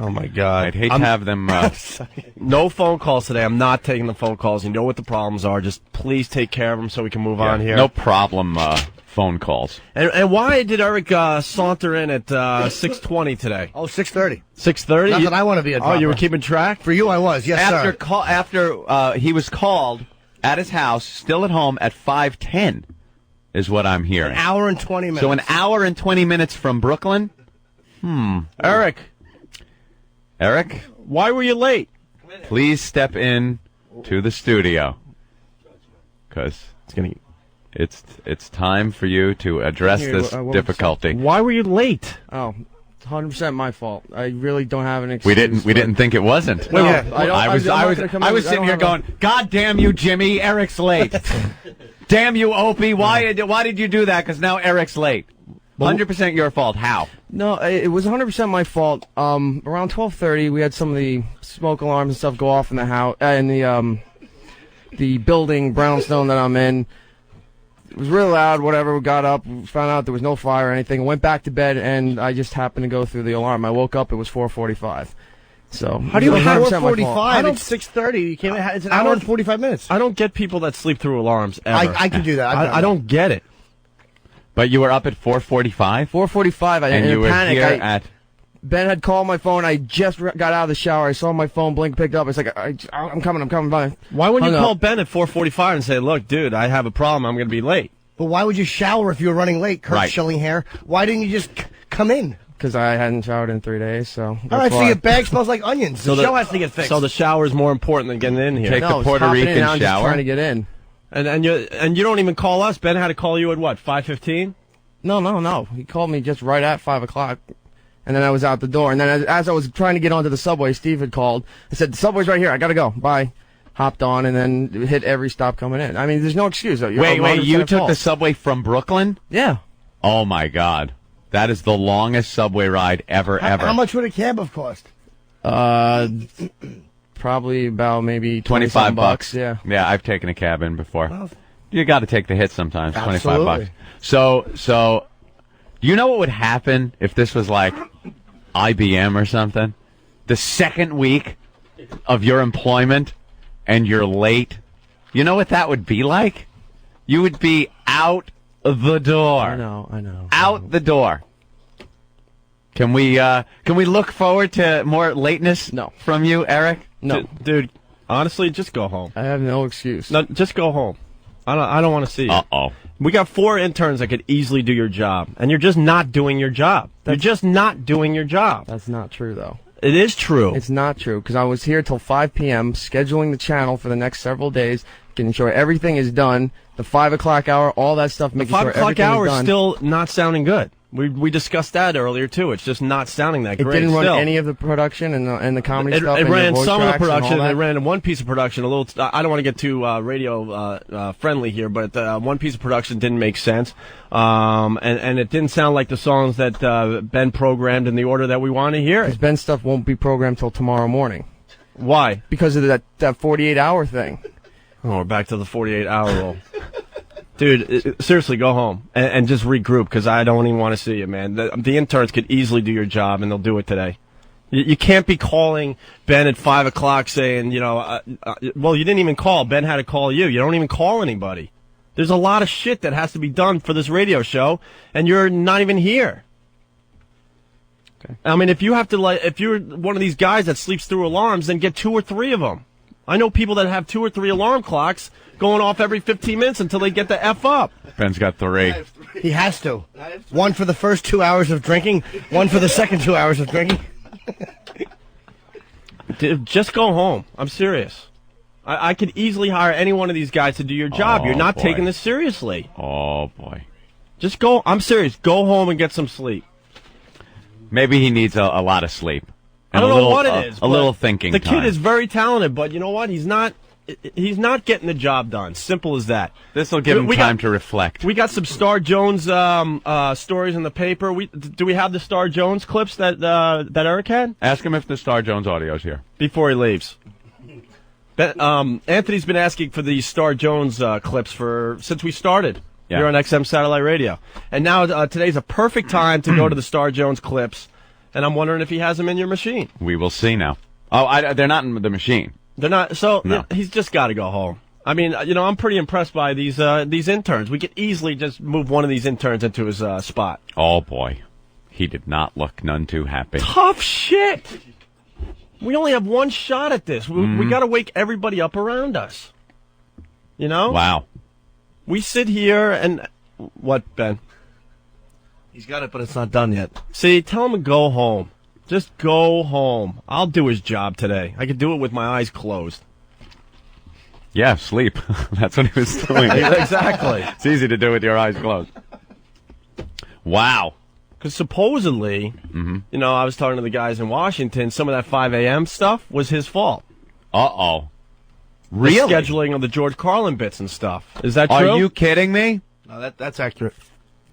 Oh, my God. I'd hate to have them... No phone calls today. I'm not taking the phone calls. You know what the problems are. Just please take care of them so we can move on here. No problem phone calls. And why did Eric saunter in at 6:20 today? Oh, 6:30. 6:30? Not that I want to be a dropper. Oh, you were keeping track? For you, I was. Yes, sir. After he was called at his house, still at home, at 5:10 is what I'm hearing. An hour and 20 minutes. So an hour and 20 minutes from Brooklyn? Eric, why were you late? Please step in to the studio, because it's time for you to address this difficulty. Why were you late? Oh, 100% my fault. I really don't have an excuse. We didn't think it wasn't. No, I was sitting here going, God damn you, Jimmy, Eric's late. Damn you, Opie, why did you do that? Because now Eric's late. 100% your fault. How? No, it was 100% my fault. Around 12:30, we had some of the smoke alarms and stuff go off in the house, in the building, brownstone that I'm in. It was real loud, whatever. We got up, found out there was no fire or anything, went back to bed, and I just happened to go through the alarm. I woke up, it was 4:45. So how do you have 4:45? It's 6:30. You can't. It's an hour and 45 minutes. I don't get people that sleep through alarms ever. I can do that. I don't get it. But you were up at 4:45? 4:45. And you were here at... Ben had called my phone. I just got out of the shower. I saw my phone blink, picked up. It's like, I'm coming. Bye. Why wouldn't you call Ben at 4:45 and say, look, dude, I have a problem. I'm going to be late? But why would you shower if you were running late, Kurt Right. Schillinghair? Why didn't you just come in? Because I hadn't showered in 3 days, so... All right, so your bag smells like onions. The show has to get fixed. So the shower is more important than getting in here. Take the Puerto Rican shower. I'm just trying to get in. And you don't even call us. Ben had to call you at what, 5:15? No. He called me just right at 5 o'clock, and then I was out the door. And then as I was trying to get onto the subway, Steve had called. I said, the subway's right here. I got to go. Bye. Hopped on and then hit every stop coming in. I mean, there's no excuse. Wait, you took the subway from Brooklyn? Yeah. Oh, my God. That is the longest subway ride ever. How much would a cab have cost? Probably about maybe $25. Yeah. Yeah, I've taken a cab in before. Well, you got to take the hit sometimes. Absolutely. $25. So, you know what would happen if this was like IBM or something? The second week of your employment and you're late. You know what that would be like? You would be out the door. I know. Out the door. Can we look forward to more lateness from you, Eric? No. Dude, honestly, just go home. I have no excuse. No, just go home. I don't want to see you. Uh-oh. We got 4 interns that could easily do your job, and you're just not doing your job. You're just not doing your job. That's not true, though. It is true. It's not true, because I was here till 5 p.m. scheduling the channel for the next several days, making sure everything is done. The 5 o'clock hour, all that stuff, making sure everything is done. The 5 o'clock hour is still not sounding good. We discussed that earlier, too. It's just not sounding that great. It didn't run still. any of the production and the comedy stuff? It ran some of the production. It ran one piece of production. I don't want to get too radio friendly here, but one piece of production didn't make sense. And it didn't sound like the songs that Ben programmed in the order that we want to hear. Because Ben's stuff won't be programmed till tomorrow morning. Why? Because of that 48-hour thing. Oh, we're back to the 48-hour rule. Dude, seriously, go home and just regroup, because I don't even want to see you, man. The interns could easily do your job, and they'll do it today. You can't be calling Ben at 5 o'clock saying, well, you didn't even call. Ben had to call you. You don't even call anybody. There's a lot of shit that has to be done for this radio show, and you're not even here. Okay. I mean, if you're one of these guys that sleeps through alarms, then get 2 or 3 of them. I know people that have 2 or 3 alarm clocks going off every 15 minutes until they get the F up. Ben's got 3. He has to. One for the first 2 hours of drinking, one for the second 2 hours of drinking. Dude, just go home. I'm serious. I could easily hire any one of these guys to do your job. You're not taking this seriously. Oh, boy. Just go. I'm serious. Go home and get some sleep. Maybe he needs a lot of sleep. I don't know what it is. A little thinking The time. kid is very talented, but you know what? He's not getting the job done. Simple as that. This will give him time to reflect. We got some Star Jones stories in the paper. Do we have the Star Jones clips that Eric had? Ask him if the Star Jones audio's here. Before he leaves. Anthony's been asking for the Star Jones clips since we started here on XM Satellite Radio. And now today's a perfect time to go to the Star Jones clips and I'm wondering if he has them in your machine. We will see now. Oh, they're not in the machine. They're not. So No. he's just got to go home. I mean, I'm pretty impressed by these interns. We could easily just move one of these interns into his spot. Oh, boy. He did not look none too happy. Tough shit. We only have one shot at this. We got to wake everybody up around us. You know? Wow. We sit here and... What, Ben? He's got it, but it's not done yet. See, tell him to go home. Just go home. I'll do his job today. I could do it with my eyes closed. Yeah, sleep. That's what he was doing. Exactly. It's easy to do with your eyes closed. Wow. Because supposedly, I was talking to the guys in Washington, some of that 5 a.m. stuff was his fault. Uh-oh. The Really? scheduling of the George Carlin bits and stuff. Is that true? Are you kidding me? No, that's accurate.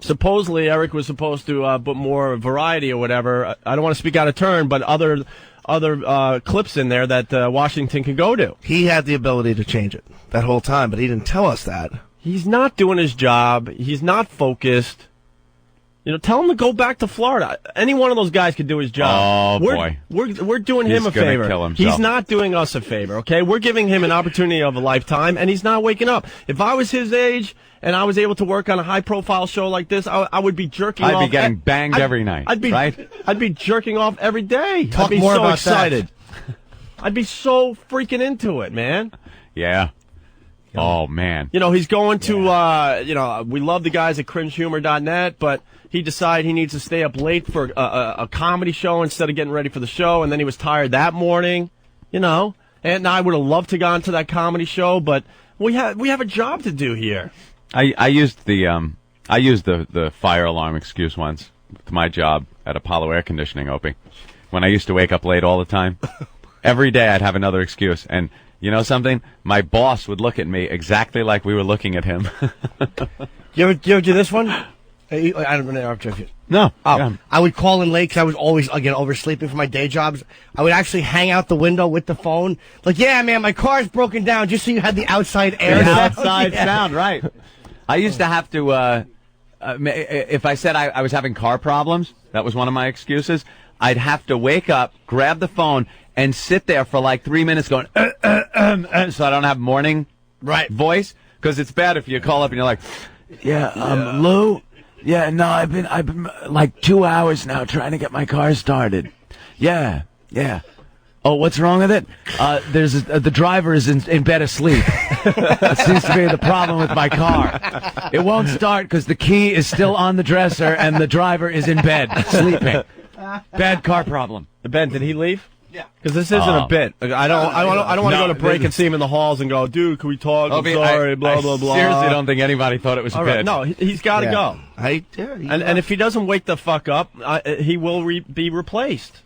Supposedly, Eric was supposed to put more variety or whatever. I don't want to speak out of turn, but other clips in there that Washington can go to. He had the ability to change it that whole time, but he didn't tell us that. He's not doing his job. He's not focused. Tell him to go back to Florida. Any one of those guys could do his job. Oh, boy. We're doing him a He's gonna favor. kill himself. He's not doing us a favor, okay? We're giving him an opportunity of a lifetime, and he's not waking up. If I was his age and I was able to work on a high-profile show like this, I would be jerking off. I'd be getting banged every night, right? I'd be jerking off every day. Talk I'd be more so about excited. I'd be so freaking into it, man. Yeah. Oh, man. He's going to, we love the guys at cringehumor.net, but he decided he needs to stay up late for a comedy show instead of getting ready for the show, and then he was tired that morning, Ant and I would have loved to gone to that comedy show, but we have a job to do here. I used the fire alarm excuse once with my job at Apollo Air Conditioning, Opie. When I used to wake up late all the time, every day I'd have another excuse, and you know something? My boss would look at me exactly like we were looking at him. You ever do this one? I don't know if you. No. Oh, Yeah. I would call in late because I was always, again, oversleeping for my day jobs. I would actually hang out the window with the phone. Like, yeah, man, my car's broken down, just so you had the outside air. The sound. outside Yeah. sound, right. I used to have to, if I said I was having car problems, that was one of my excuses, I'd have to wake up, grab the phone, and sit there for like 3 minutes going, so I don't have morning voice, because it's bad if you call up and you're like, Lou? Yeah, no, I've been like 2 hours now trying to get my car started. Yeah. Oh, what's wrong with it? The driver is in bed asleep. That seems to be the problem with my car. It won't start because the key is still on the dresser and the driver is in bed sleeping. Bad car problem. Ben, did he leave? Yeah. Because this isn't a bit. I don't want to go to break and see him in the halls and go, dude, can we talk? I'm sorry, blah, blah, blah. I seriously don't think anybody thought it was a bit. No, he's got to go. And if he doesn't wake the fuck up, he will be replaced.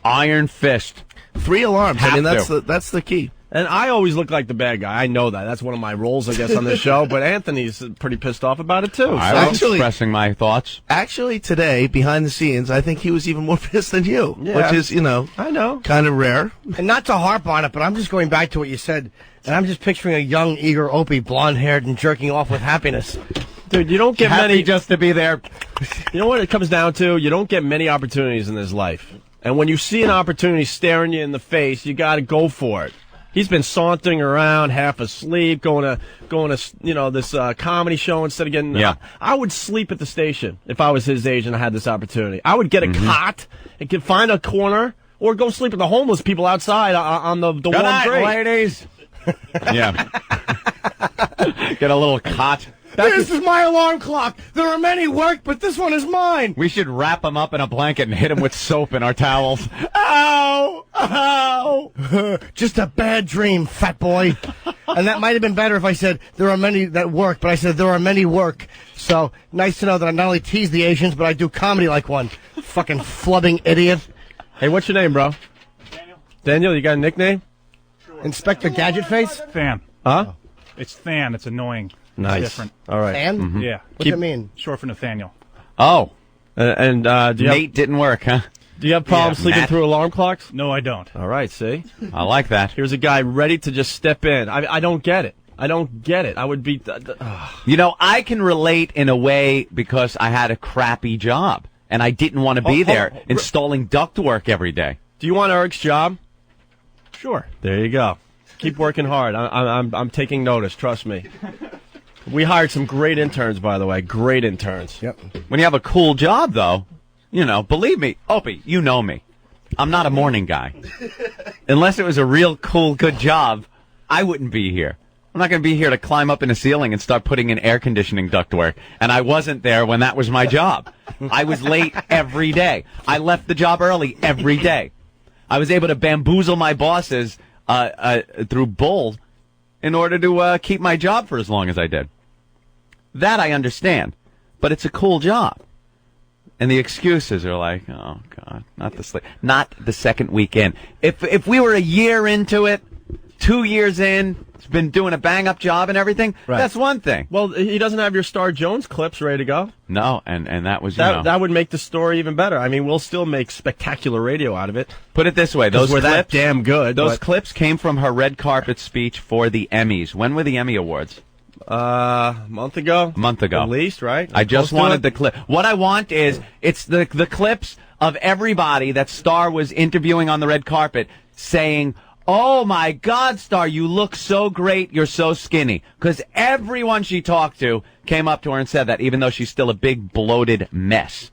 Iron fist. 3 alarms. I mean, that's the key. And I always look like the bad guy. I know that. That's one of my roles, I guess, on this show. But Anthony's pretty pissed off about it, too. I was expressing my thoughts. Actually, today, behind the scenes, I think he was even more pissed than you. Yeah. Which is, I know. kind of rare. And not to harp on it, but I'm just going back to what you said. And I'm just picturing a young, eager Opie, blonde-haired and jerking off with happiness. Dude, you don't get Happy many... just to be there. You know what it comes down to? You don't get many opportunities in this life. And when you see an opportunity staring you in the face, you got to go for it. He's been sauntering around, half asleep, going to this comedy show instead of getting. Yeah. I would sleep at the station if I was his age and I had this opportunity. I would get a cot and could find a corner or go sleep with the homeless people outside on the Good warm night, grate. ladies. Yeah. Get a little cot. This is my alarm clock. There are many work, but this one is mine. We should wrap him up in a blanket and hit him with soap in our towels. Ow! Ow! Just a bad dream, fat boy. And that might have been better if I said there are many that work, but I said there are many work. So nice to know that I not only tease the Asians, but I do comedy like one. Fucking flubbing idiot. Hey, what's your name, bro? Daniel, you got a nickname? Inspector Gadget Face? Fan. Huh? It's Fan. It's annoying. Nice. It's different. All right. And? Yeah. What's it mean? Short for Nathaniel. Oh. And do you Nate didn't work, huh? do you have problems Yeah, sleeping Matt. through alarm clocks? No, I don't. All right, see? I like that. Here's a guy ready to just step in. I don't get it. I don't get it. I would be... You know, I can relate in a way because I had a crappy job. and I didn't want to be there installing ductwork every day. Do you want Eric's job? Sure. There you go. Keep working hard. I'm taking notice. Trust me. We hired some great interns, by the way. Great interns. Yep. When you have a cool job, though, believe me, Opie, you know me. I'm not a morning guy. Unless it was a real cool, good job, I wouldn't be here. I'm not going to be here to climb up in a ceiling and start putting in air conditioning ductwork. And I wasn't there when that was my job. I was late every day. I left the job early every day. I was able to bamboozle my bosses through bull in order to keep my job for as long as I did. That I understand. But it's a cool job. And the excuses are like, oh, God, not the second weekend. If we were a year into it, 2 years in, he's been doing a bang-up job and everything, that's one thing. Well, he doesn't have your Star Jones clips ready to go. No, and that was, that would make the story even better. I mean, we'll still make spectacular radio out of it. Put it this way. Those were clips, that damn good. Those clips came from her red carpet speech for the Emmys. When were the Emmy Awards? A month ago. At least, right? I just wanted the clip. What I want is, it's the clips of everybody that Star was interviewing on the red carpet saying, oh, my God, Star, you look so great. You're so skinny. Because everyone she talked to came up to her and said that, even though she's still a big, bloated mess.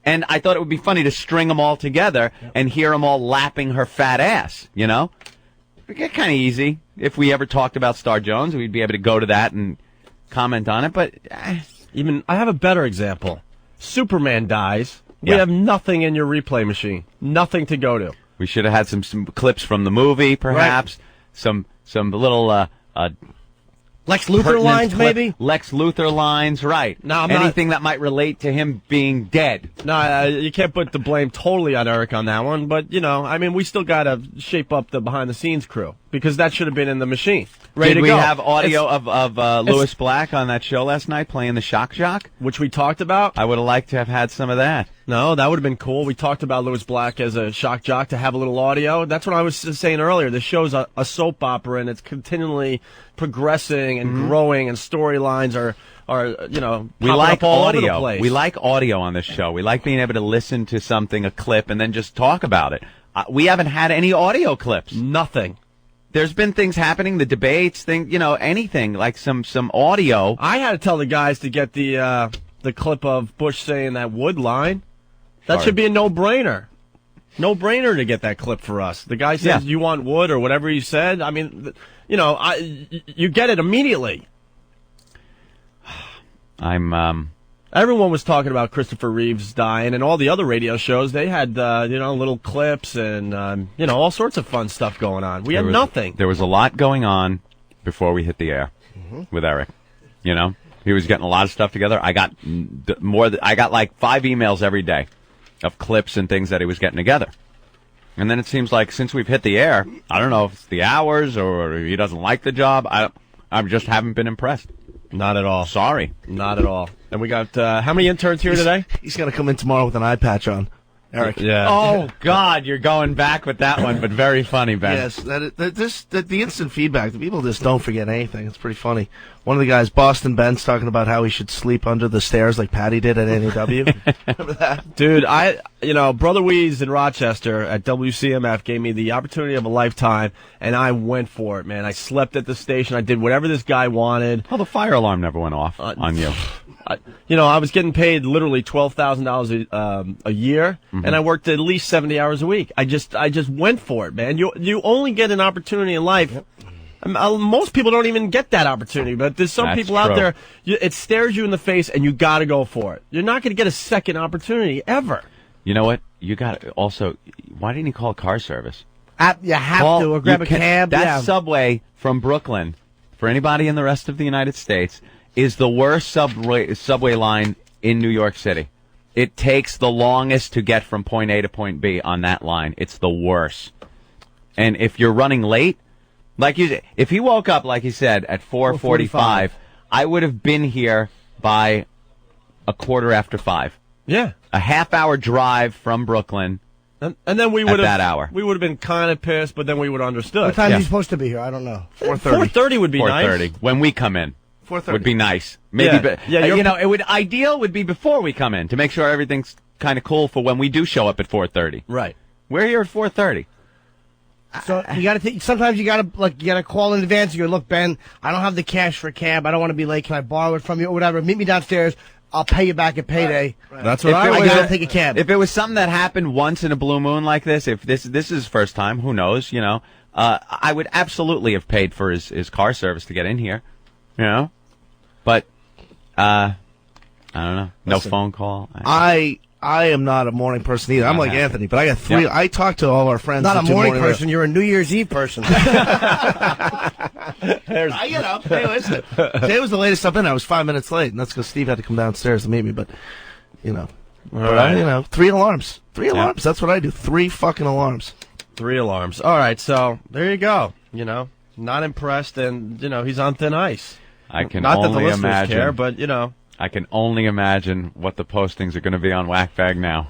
And I thought it would be funny to string them all together and hear them all lapping her fat ass, It'd get kind of easy. If we ever talked about Star Jones, we'd be able to go to that and comment on it. But even I have a better example. Superman dies. We Yeah. have nothing in your replay machine. Nothing to go to. we should have had some clips from the movie, perhaps. Right. Some little Lex Luthor lines, maybe? Lex Luthor lines, right. No, anything that might relate to him being dead. No, you can't put the blame totally on Eric on that one, but, we still got to shape up the behind-the-scenes crew, because that should have been in the machine. Ready Did to we go. have audio of Louis Black on that show last night playing the Shock Jock? Which we talked about? I would have liked to have had some of that. No, that would have been cool. We talked about Louis Black as a shock jock to have a little audio. That's what I was saying earlier. The show's a soap opera, and it's continually progressing and growing, and storylines are we like all audio. over the place. We like audio on this show. We like being able to listen to something, a clip, and then just talk about it. We haven't had any audio clips. Nothing. There's been things happening, the debates, anything like some audio. I had to tell the guys to get the clip of Bush saying that wood line. That should be a no-brainer. No-brainer to get that clip for us. The guy says, you want wood or whatever he said. I mean, you get it immediately. Everyone was talking about Christopher Reeves dying, and all the other radio shows, they had, little clips and, all sorts of fun stuff going on. We had nothing. There was a lot going on before we hit the air with Eric. He was getting a lot of stuff together. I got like 5 emails every day of clips and things that he was getting together. And then it seems like since we've hit the air, I don't know if it's the hours or he doesn't like the job. I just haven't been impressed. Not at all. Sorry. Not at all. And we got, how many interns here today? He's going to come in tomorrow with an eye patch on. Eric. Yeah. Oh, God, you're going back with that one, but very funny, Ben. Yes, the instant feedback, the people just don't forget anything. It's pretty funny. One of the guys, Boston Ben's, talking about how he should sleep under the stairs like Patty did at NEW. Remember that? Dude, Brother Weeze in Rochester at WCMF gave me the opportunity of a lifetime, and I went for it, man. I slept at the station. I did whatever this guy wanted. Oh, the fire alarm never went off on you. I was getting paid literally $12,000 a year, and I worked at least 70 hours a week. I just went for it, man. You only get an opportunity in life. Yep. Most people don't even get that opportunity, but there's some people out there, it stares you in the face, and you got to go for it. You're not going to get a second opportunity ever. You know what? You got to also. Why didn't you call car service? You have to, or grab a cab. That subway from Brooklyn, for anybody in the rest of the United States, is the worst subway line in New York City. It takes the longest to get from point A to point B on that line. It's the worst. And if you're running late, if he woke up, like he said, at 4:45, I would have been here by 5:15. Yeah. A half-hour drive from Brooklyn. And then we would have that hour. We would have been kind of pissed, but then we would have understood. What time is he supposed to be here? I don't know. 4:30. 4:30 would be 4:30. nice. When we come in. 4:30 would be nice. Maybe, Yeah, ideal would be before we come in to make sure everything's kind of cool for when we do show up at 4:30. Right. We're here at 4:30. So you gotta take. Sometimes you gotta call in advance. You go, look, Ben, I don't have the cash for a cab. I don't want to be late. Can I borrow it from you or whatever? Meet me downstairs. I'll pay you back at payday. That's what I gotta take a cab. If it was something that happened once in a blue moon like this, if this is his first time, who knows? You know, I would absolutely have paid for his car service to get in here. You know, but I don't know. No Listen, phone call. I am not a morning person either. I'm like Anthony, but I got 3. Yep. I talk to all our friends. Not a that do morning person. radio. You're a New Year's Eve person. I get up. Hey, listen. Today was the latest I've been. I was 5 minutes late, and that's because Steve had to come downstairs to meet me. But, you know, right. you know, 3 alarms. 3 alarms. That's what I do. 3 fucking alarms. 3 alarms. All right, so there you go. You know, not impressed, and you know he's on thin ice. I can Not that the only listeners imagine. care, but you know. I can only imagine what the postings are going to be on Whackbag now.